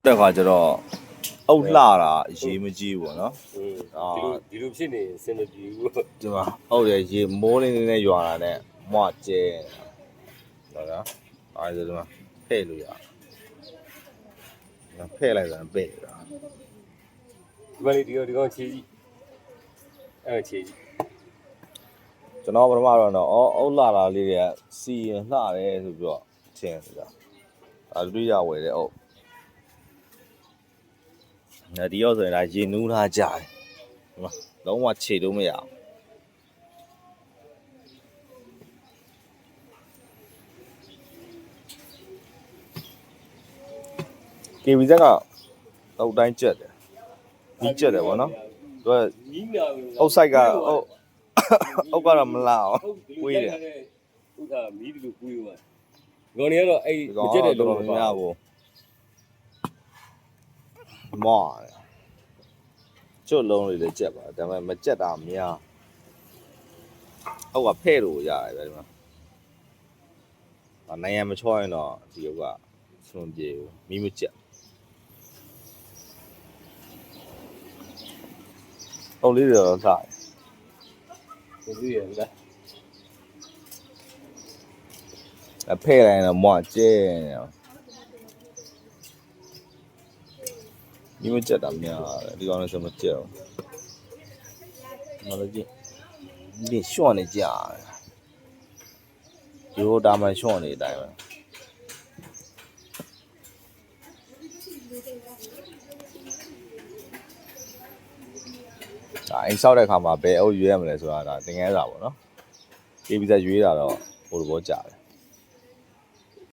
တဲ့ခါကျတော့အုတ်လှတာအရေးမကြီးဘူးပေါ့နော်ဒီလိုဖြစ်နေစင်မပြေဘူး ဒီမှာဟုတ်တယ်ရေမိုးလေးနဲ့ရွာတာနဲ့မွကျဲဟုတ်လားအဲဒီမှာဖဲ့လို့ရဖဲ့လိုက်တာပဲ့တာ ဒီမလေးဒီကောင်ချေကြီးအဲ့ချေကြီး ကျွန်တော်ပထမတော့အုတ်လှတာလေးတွေကစီရင်လှတယ်ဆိုပြီးတော့ထင်နေတာဒါတွေ့ရဝယ်တဲ့အုတ်ဒီရောက်ဆိုရင်ဒါရေနူးထားကြတယ်ဒီမှာလုံးဝခြေလို့မရအောင်ကေဗီဇက်ကတော့တိုင်းကျက်တယ်ဒီကျက်တယ်ဗောနော်သူက မီးနာဘူး အုတ်ဆိုင်ကအုတ်ကတော့မလာအောင်ဝေးတယ် ဥသာမီးဒီလိုကွေးသွားဒီကောင်တွေကတော့အဲ့မကျက်တဲ့တော့မရဘူး မော်ကျွတ်လုံးလေးလည်းကြက်ပါဒါပေမဲ့မကြက်တာများဟုတ်ကဖဲ့လို့ရတယ်ဗျဒီမှာနိုင်ငံမချောရင်တော့ဒီကဆွန်ပြေဘူးမီးမကြက်ဟုတ်လေးတွေတော့စားတယ် ဒီရလား အဖဲ့တိုင်းတော့မော်ကျဲနေမီးမကြက်တာများတယ်ဒီကောင်လည်းဆိုမကြက်ဘူးမလို့ကြည့်ဒီရှော့နေကြတယ်ရိုးတာမှရှော့နေတဲ့အတိုင်းပဲအိမ်ဆောက်တဲ့ခါမှာဘယ်အုပ်ရွေးရမလဲဆိုတာဒါသင်ခန်းစာပေါ့နော်ကေဗီဇက်ရွေးတာတော့ဟိုလိုဘောကြတယ်